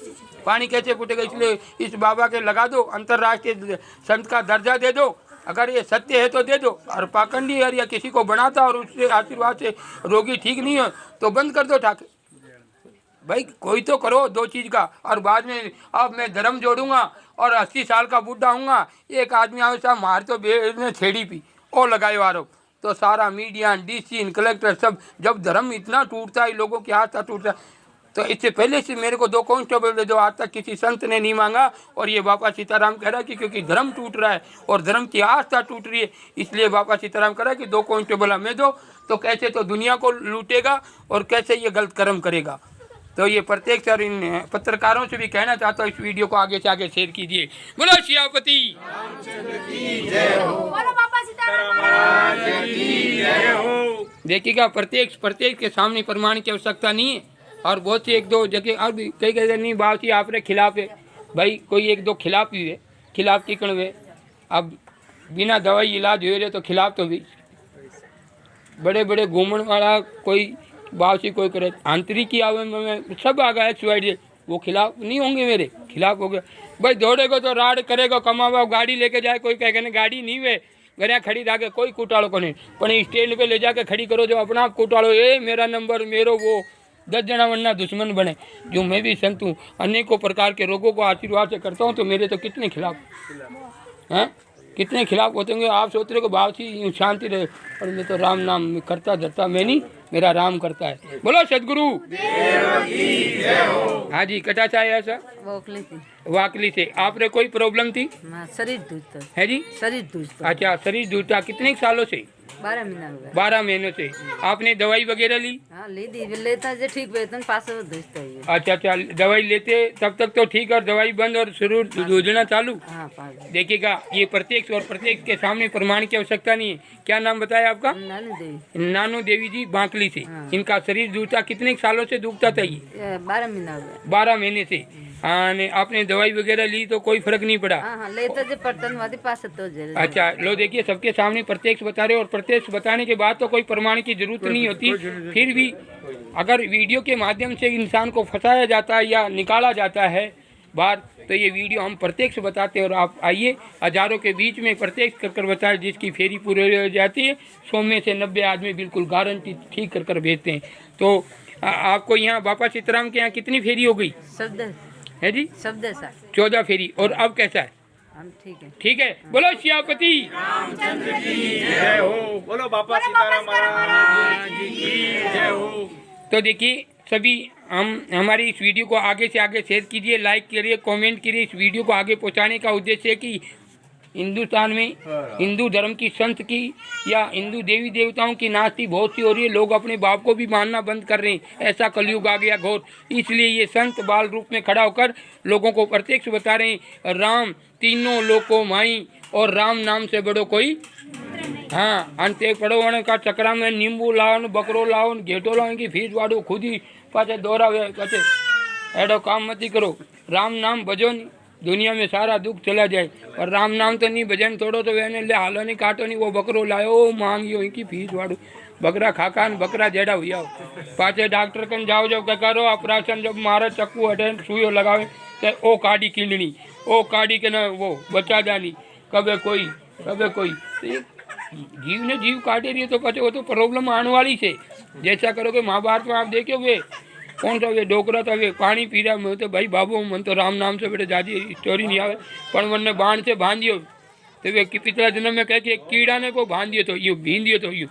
पानी कैसे फूटेगा? इसलिए इस बाबा के लगा दो, अंतर्राष्ट्रीय संत का दर्जा दे दो। अगर ये सत्य है तो दे दो। और पाखंडी या किसी को बनाता और उससे आशीर्वाद से रोगी ठीक नहीं हो तो बंद कर दो ठाकुर। भाई कोई तो करो दो चीज़ का। और बाद में अब मैं धर्म जोड़ूंगा और 80 साल का बूढ़ा हूँगा, एक आदमी आए साहब मार तो ने छेड़ी पी और लगाए आरोप, तो सारा मीडिया DC कलेक्टर सब, जब धर्म इतना टूटता है, लोगों की आस्था टूटता है, तो इससे पहले से मेरे को 2 कांस्टेबल दे दो। आज तक किसी संत ने नहीं मांगा। और ये बाबा सीताराम कह रहा है कि क्योंकि धर्म टूट रहा है और धर्म की आस्था टूट रही है, इसलिए बाबा सीताराम कह रहा है कि 2 कांस्टेबल हमें दो। तो कैसे तो दुनिया को लूटेगा और कैसे ये गलत कर्म करेगा। तो ये प्रत्येक सर इन पत्रकारों से भी कहना चाहता हूँ, इस वीडियो को आगे से आगे शेयर कीजिए। बोलो सियापति देखिएगा प्रत्येक के सामने प्रमाण की आवश्यकता नहीं है। और बहुत सी 1-2 जगह अब कई कहते नहीं बात आप रे खिलाफ है। भाई कोई 1-2 खिलाफ ही है, खिलाफ की कण हुए। अब बिना दवाई इलाज हुए रहे तो खिलाफ तो भी बड़े बड़े घूमने वाला कोई बावसी कोई करे आंतरिक की आवे में सब आ गया सुसाइड, वो खिलाफ नहीं होंगे, मेरे खिलाफ हो गया। भाई दौड़ेगा तो राड करेगा, कमावा, गाड़ी लेके जाए, कोई कहेगा नहीं गाड़ी नहीं वे घर खड़ी राखे, कोई कूटाड़ो को नहीं, पर स्टैंड पे ले जाके खड़ी करो जो अपना आप कूटाड़ो, ये मेरा नंबर मेरो वो 10 जना वरना दुश्मन बने। जो मैं भी संत हूँ, अनेकों प्रकार के रोगों को आशीर्वाद से करता हूँ, तो मेरे तो कितने खिलाफ हैं, कितने खिलाफ होते होंगे। आप सोच रहे को भाव से शांति रहे, और मैं तो राम नाम करता धरता, मैं नहीं, मेरा राम करता है। बोलो सदगुरु। हाँ जी, कटा चाहे ऐसा वाकली से आपने कोई प्रॉब्लम थी? शरीर दूधता है जी, शरीर दूधता। अच्छा शरीर दूधता, कितने सालों से? 12 महीना हुआ। 12 महीनों से आपने दवाई वगैरह ली? हाँ ली थी, लेता जो ठीक वेतन पास दूधता है। अच्छा दवाई लेते तब तक तो ठीक, और दवाई बंद और शरीर दूधना चालू। हाँ देखिएगा ये प्रत्यक्ष और प्रत्यक्ष के सामने प्रमाण की आवश्यकता नहीं है। क्या नाम बताया आपका? नानू देवी जी बांकली से। इनका शरीर दूधता कितने सालों से दूधता था? ये 12 महीना हुआ। 12 महीने से। आपने दवाई वगैरह ली तो कोई फर्क नहीं पड़ा? हाँ लेता जो पड़तन पास तो। अच्छा लो देखिए, सबके सामने प्रत्यक्ष बता रहे, और प्रत्यक्ष बताने के बाद तो कोई प्रमाण की जरूरत नहीं होती। फिर भी अगर वीडियो के माध्यम से इंसान को फंसाया जाता है या निकाला जाता है बाहर, तो ये वीडियो हम प्रत्यक्ष बताते हैं। और आप आइए, हजारों के बीच में प्रत्यक्ष कर बताए, जिसकी फेरी पूरी हो जाती है, 100 में से 90 आदमी बिल्कुल गारंटी ठीक कर भेजते हैं। तो आपको यहाँ बाबा सीताराम के यहाँ कितनी फेरी हो गई है जी? 14 फेरी। और अब कैसा है? ठीक है, ठीक है। बोलो सियापति रामचंद्र की जय हो। बोलो बाबा सीताराम महाराज की जय हो। तो देखिए सभी हमारी इस वीडियो को आगे से आगे शेयर कीजिए, लाइक करिए, कमेंट करिए। इस वीडियो को आगे पहुंचाने का उद्देश्य है कि हिंदुस्तान में हिंदू धर्म की संत की या हिंदू देवी देवताओं की नास्ती बहुत सी हो रही है। लोग अपने बाप को भी मानना बंद कर रहे हैं, ऐसा कलयुग आ गया घोर। इसलिए ये संत बाल रूप में खड़ा होकर लोगों को प्रत्यक्ष बता रहे हैं, राम तीनों लोको माई और राम नाम से बड़ो कोई हाँ અને તે પડવાને કા ચકરા में नींबू लाओ ने बकरो लाओ ने घेटो लाओ की फीस वाड़ो खुद ही पाछे दौड़ावे पाछे एडो काम मती करो। राम नाम भजो नहीं, दुनिया में सारा दुख चला जाए। और राम नाम तो नहीं भजन थोड़ो तो वेने ले हालो नहीं काटो नहीं, वो बकरो लायो मांगियो इनकी फीस वाड़ो बकरा खाका ने बकरा जेड़ा हुई आओ पाछे डॉक्टर कन जाओ जब करो ऑपरेशन जब मारे चक्कू हटे सुईयो लगावे ते ओ काड़ी कींडनी ओ काड़ी के ना वो बचा जानी कबे कोई जीव ने जीव काटे रही है तो पचे वो तो प्रॉब्लम आने वाली है। जैसा करोगे महाभारत में आप देखो वे कौन सा वे डोकरा था वे पानी पी रहा मैं तो भाई बाबू मन तो राम नाम से बेटे जाती स्टोरी नहीं आवे पर मन ने बाण से बांध दियो तो वे पिछला जन्म में कह के कीड़ा ने को बांध दियो तो यू भीन दियो तो यू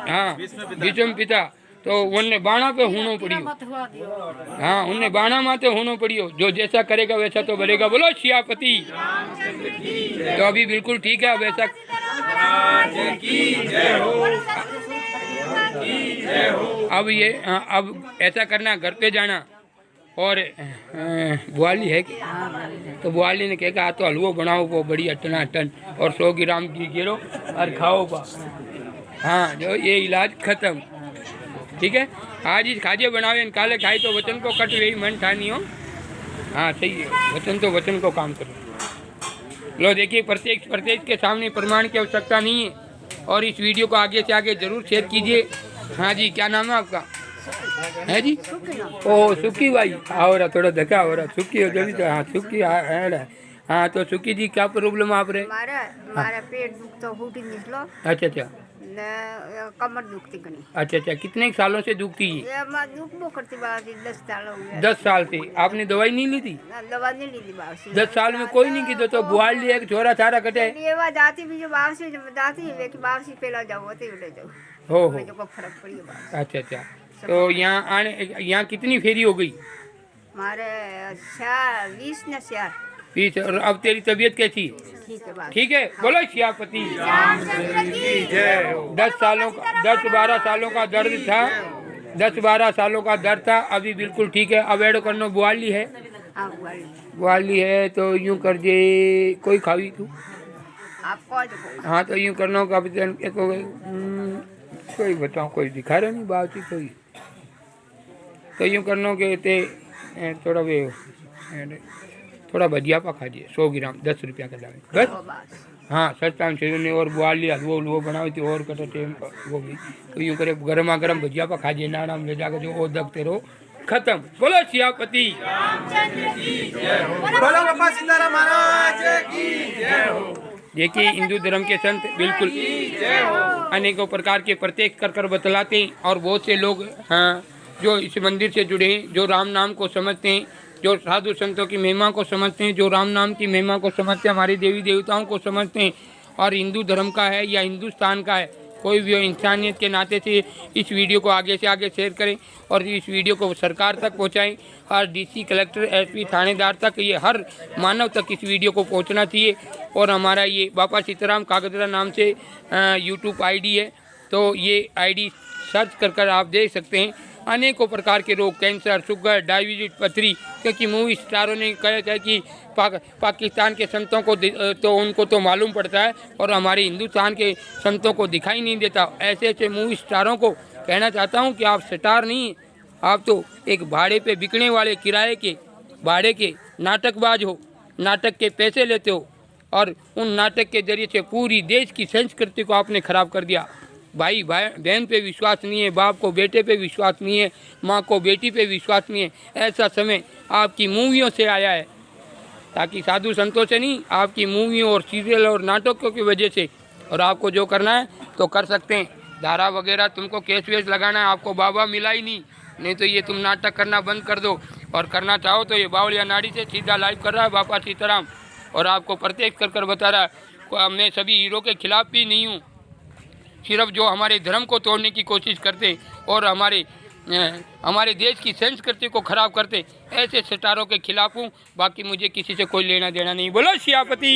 हाँ भीष्म पिता तो उनने बाणा पे होना पड़ियो। हाँ उनने बाणा माते होना पड़ियो, जो जैसा करेगा वैसा तो बनेगा। बोलो सियापति। तो अभी बिल्कुल ठीक है वैसा। अब ये अब ऐसा करना घर पे जाना और बुआली है कि तो बुआली ने कहा तो हलवो बनाओ वो बढ़िया टना टन और 100 ग्राम घी गिरो और खाओ पा। हाँ जो ये इलाज खत्म। ठीक है आज ही खाजे बनावे काले खाई तो वचन को कट वही मन ठानी हो। हाँ सही है, वचन तो वचन को काम करो। लो देखिए प्रत्येक के सामने प्रमाण की आवश्यकता नहीं है और इस वीडियो को आगे से आगे जरूर शेयर कीजिए। हाँ जी क्या नाम है आपका? है जी ओ सुखी भाई आओ रहा थोड़ा धक्का हो रहा सुखी हो जल्दी तो हाँ सुखी हाँ तो सुखी जी क्या प्रॉब्लम आप रहे? मारा पेट दुखता फूटी निकलो। अच्छा कमर दुखती घनी। अच्छा कितने सालों से दुखती है? ये मैं दुख वो करती बात 10 साल हो गए। 10 साल से आपने दवाई नहीं ली थी? दवा नहीं ली थी बात 10 साल में कोई नहीं की तो बुआल लिया छोरा छारा कटे ये बात जाती भी जो बात से जाती है कि बात से पहला जाओ होते उठे जाओ हो मुझे को फर्क पड़ी बात। अच्छा तो यहाँ कितनी फेरी हो गई? मारे 20 न 20। और अब तेरी तबीयत कैसी है? ठीक है बोलो सियापति। 10-12 सालों का दर्द था 10-12 सालों का दर्द था अभी बिल्कुल ठीक है। अब एडो करनो बुआली है बुआली है तो यूं कर दे कोई खावी तू हाँ तो यूं करना का कोई बताओ कोई दिखा रहा नहीं बात ही कोई तो यूं करना के ते थोड़ा वे थोड़ा भजिया पा खाइए 100 ग्राम 10 रुपया का लावे बस। हाँ सस्ता में और बुआली वो बनावे थी और कटे वो भी तो यूं करे गर्मा गर्म भजिया पा खाइए नाना में ले जाकर जो ओ दखते रहो खत्म। बोलो सियापति। बोलो बाबा सीताराम महाराज की जय हो। देखिए हिंदू धर्म के संत बिल्कुल अनेकों प्रकार के प्रत्यक्ष कर बतलाते हैं और बहुत से लोग हाँ जो इस मंदिर से जुड़े हैं जो राम नाम को समझते हैं जो साधु संतों की महिमा को समझते हैं जो राम नाम की महिमा को समझते हैं हमारे देवी देवताओं को समझते हैं और हिंदू धर्म का है या हिंदुस्तान का है कोई भी इंसानियत के नाते से इस वीडियो को आगे से आगे शेयर करें और इस वीडियो को सरकार तक पहुंचाएं और डीसी कलेक्टर एसपी थानेदार तक ये हर मानव तक इस वीडियो को पहुंचना चाहिए। और हमारा ये बापा सीताराम कागदरा नाम से यूट्यूब आईडी है तो ये आईडी सर्च कर आप देख सकते हैं। अनेकों प्रकार के रोग कैंसर शुगर डायबिटीज पथरी क्योंकि मूवी स्टारों ने कहा कि पाकिस्तान के संतों को तो उनको तो मालूम पड़ता है और हमारे हिंदुस्तान के संतों को दिखाई नहीं देता। ऐसे ऐसे मूवी स्टारों को कहना चाहता हूं कि आप स्टार नहीं आप तो एक भाड़े पे बिकने वाले किराए के भाड़े के नाटकबाज हो। नाटक के पैसे लेते हो और उन नाटक के जरिए से पूरी देश की संस्कृति को आपने खराब कर दिया। भाई बहन पे विश्वास नहीं है, बाप को बेटे पे विश्वास नहीं है, माँ को बेटी पे विश्वास नहीं है। ऐसा समय आपकी मूवियों से आया है ताकि साधु संतों से नहीं आपकी मूवियों और सीरियल और नाटकों की वजह से। और आपको जो करना है तो कर सकते हैं। धारा वगैरह तुमको केस वेस लगाना है आपको बाबा मिला ही नहीं तो ये तुम नाटक करना बंद कर दो और करना चाहो तो ये बावलिया नाड़ी से सीधा लाइव कर रहा है बापा सीताराम और आपको प्रत्यक्ष कर बता रहा है। मैं सभी हीरो के खिलाफ भी नहीं हूँ, सिर्फ जो हमारे धर्म को तोड़ने की कोशिश करते और हमारे देश की संस्कृति को खराब करते ऐसे स्टारों के खिलाफ हूँ। बाकी मुझे किसी से कोई लेना देना नहीं। बोलो सियापति।